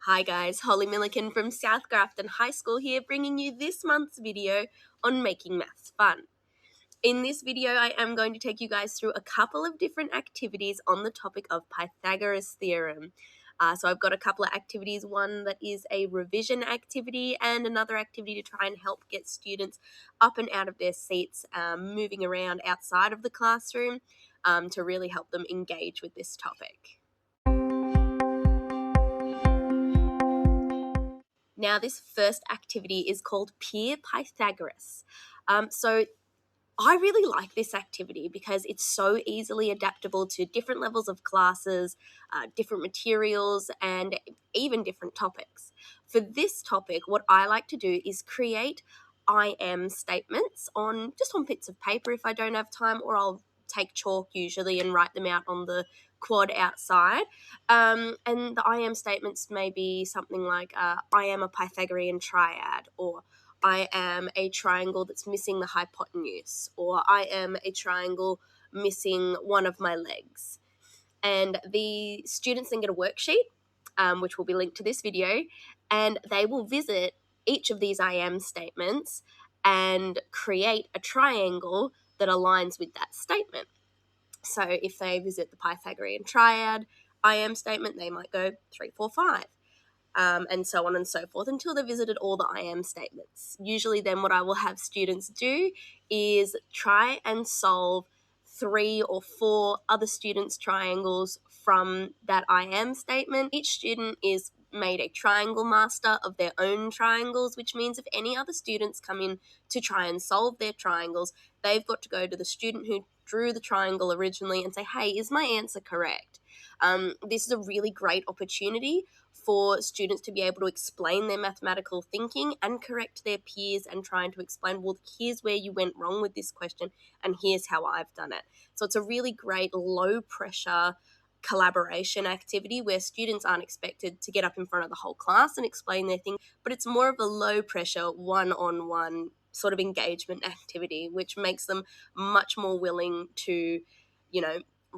Hi guys, Holly Millican from South Grafton High School here, bringing you this month's video on making maths fun. In this video, I am going to take you guys through a couple of different activities on the topic of Pythagoras' theorem. So I've got a couple of activities, one that is a revision activity and another activity to try and help get students up and out of their seats, moving around outside of the classroom to really help them engage with this topic. Now, this first activity is called Peer Pythagoras. So I really like this activity because it's so easily adaptable to different levels of classes, different materials, and even different topics. For this topic, what I like to do is create I am statements on bits of paper if I don't have time, or I'll take chalk usually and write them out on the quad outside. And the I am statements may be something like I am a Pythagorean triad, or I am a triangle that's missing the hypotenuse, or I am a triangle missing one of my legs. And the students then get a worksheet, which will be linked to this video, and they will visit each of these I am statements and create a triangle that aligns with that statement. So if they visit the Pythagorean triad I am statement, they might go 3, 4, 5. And so on and so forth until they've visited all the I am statements. Usually then what I will have students do is try and solve 3 or 4 other students' triangles from that I am statement. Each student is made a triangle master of their own triangles, which means if any other students come in to try and solve their triangles, they've got to go to the student who drew the triangle originally and say, hey, is my answer correct? This is a really great opportunity for students to be able to explain their mathematical thinking and correct their peers and trying to explain, well, here's where you went wrong with this question and here's how I've done it. So it's a really great low pressure collaboration activity where students aren't expected to get up in front of the whole class and explain their thing, but it's more of a low pressure one-on-one sort of engagement activity, which makes them much more willing to,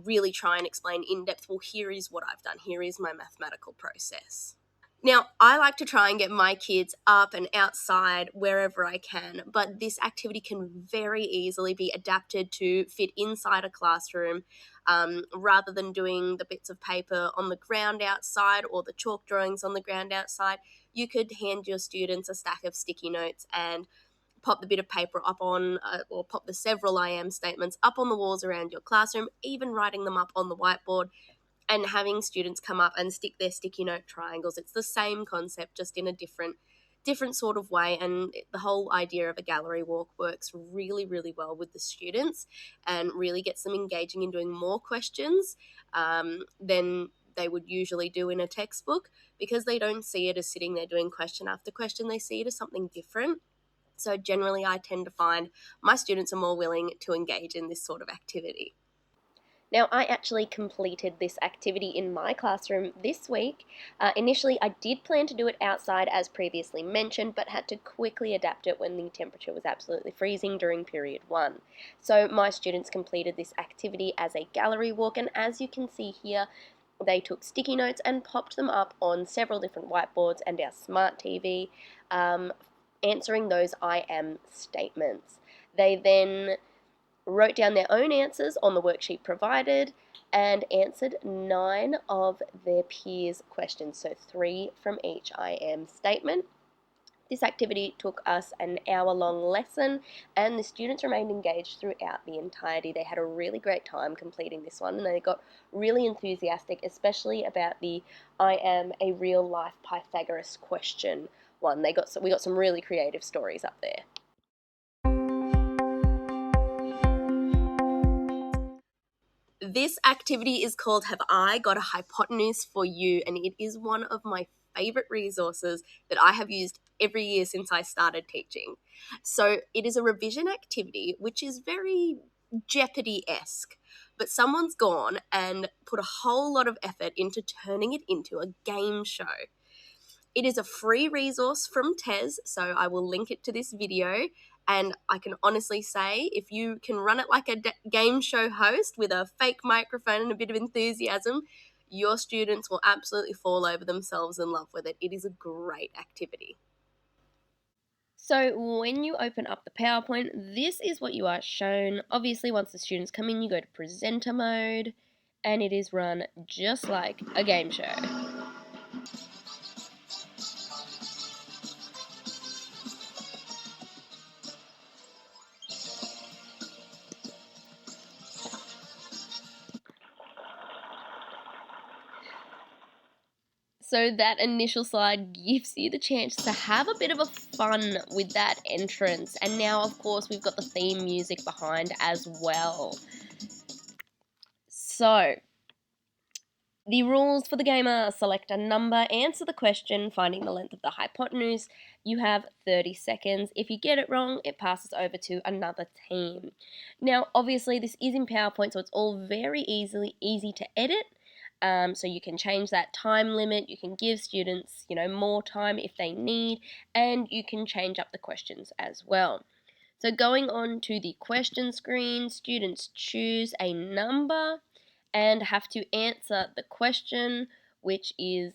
really try and explain in depth, well, here is what I've done, here is my mathematical process. Now, I like to try and get my kids up and outside wherever I can, but this activity can very easily be adapted to fit inside a classroom. Rather than doing the bits of paper on the ground outside or the chalk drawings on the ground outside, you could hand your students a stack of sticky notes and pop the bit of paper up on, or pop the several I am statements up on the walls around your classroom, even writing them up on the whiteboard and having students come up and stick their sticky note triangles. It's the same concept, just in a different sort of way, and the whole idea of a gallery walk works really, really well with the students and really gets them engaging in doing more questions than they would usually do in a textbook, because they don't see it as sitting there doing question after question. They see it as something different. So generally, I tend to find my students are more willing to engage in this sort of activity. Now, I actually completed this activity in my classroom this week. Initially, I did plan to do it outside as previously mentioned, but had to quickly adapt it when the temperature was absolutely freezing during period 1. So my students completed this activity as a gallery walk, and as you can see here, they took sticky notes and popped them up on several different whiteboards and our smart TV, answering those I am statements. They then wrote down their own answers on the worksheet provided and answered 9 of their peers' questions, so 3 from each I am statement. This activity took us an hour-long lesson, and the students remained engaged throughout the entirety. They had a really great time completing this one, and they got really enthusiastic, especially about the I am a real-life Pythagoras question one. We got some really creative stories up there. This activity is called Have I Got a Hypotenuse for You? And it is one of my favorite resources that I have used every year since I started teaching. So it is a revision activity, which is very Jeopardy-esque, but someone's gone and put a whole lot of effort into turning it into a game show. It is a free resource from TES, so I will link it to this video, and I can honestly say if you can run it like a game show host with a fake microphone and a bit of enthusiasm, your students will absolutely fall over themselves in love with it. It is a great activity. So when you open up the PowerPoint, this is what you are shown. Obviously, once the students come in, you go to presenter mode, and it is run just like a game show. So that initial slide gives you the chance to have a bit of a fun with that entrance. And now, of course, we've got the theme music behind as well. So, the rules for the game are: select a number, answer the question, finding the length of the hypotenuse. You have 30 seconds. If you get it wrong, it passes over to another team. Now, obviously, this is in PowerPoint, so it's all very easy to edit. So you can change that time limit, you can give students, more time if they need, and you can change up the questions as well. So going on to the question screen, students choose a number and have to answer the question, which is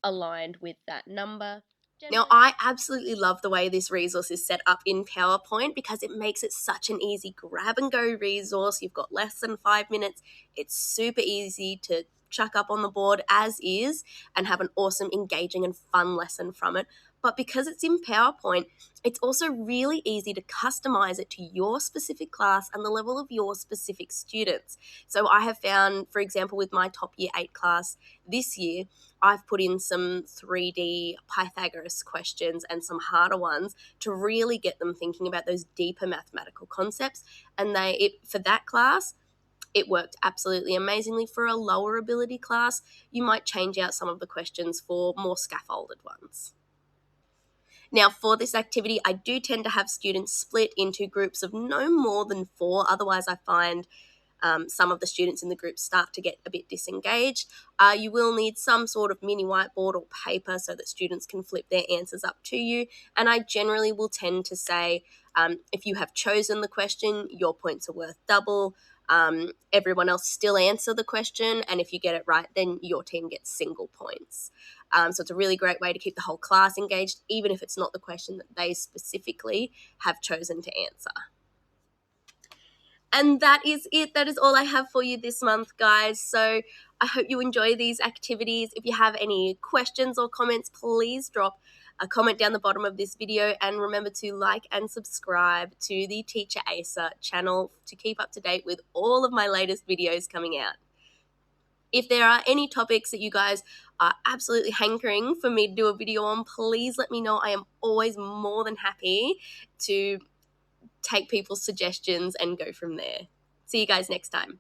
aligned with that number. Now, I absolutely love the way this resource is set up in PowerPoint because it makes it such an easy grab and go resource. You've got less than 5 minutes. It's super easy to chuck up on the board as is and have an awesome, engaging, and fun lesson from it. But because it's in PowerPoint, it's also really easy to customize it to your specific class and the level of your specific students. So I have found, for example, with my top year 8 class this year, I've put in some 3D Pythagoras questions and some harder ones to really get them thinking about those deeper mathematical concepts. And for that class, it worked absolutely amazingly. For a lower ability class, you might change out some of the questions for more scaffolded ones. Now, for this activity, I do tend to have students split into groups of no more than 4. Otherwise, I find some of the students in the group start to get a bit disengaged. You will need some sort of mini whiteboard or paper so that students can flip their answers up to you. And I generally will tend to say, if you have chosen the question, your points are worth double. Everyone else still answer the question, and if you get it right, then your team gets single points. So it's a really great way to keep the whole class engaged, even if it's not the question that they specifically have chosen to answer. And that is it. That is all I have for you this month, guys. So I hope you enjoy these activities. If you have any questions or comments, please drop a comment down the bottom of this video, and remember to like and subscribe to the Teacher ACER channel to keep up to date with all of my latest videos coming out. If there are any topics that you guys are absolutely hankering for me to do a video on, please let me know. I am always more than happy to take people's suggestions and go from there. See you guys next time.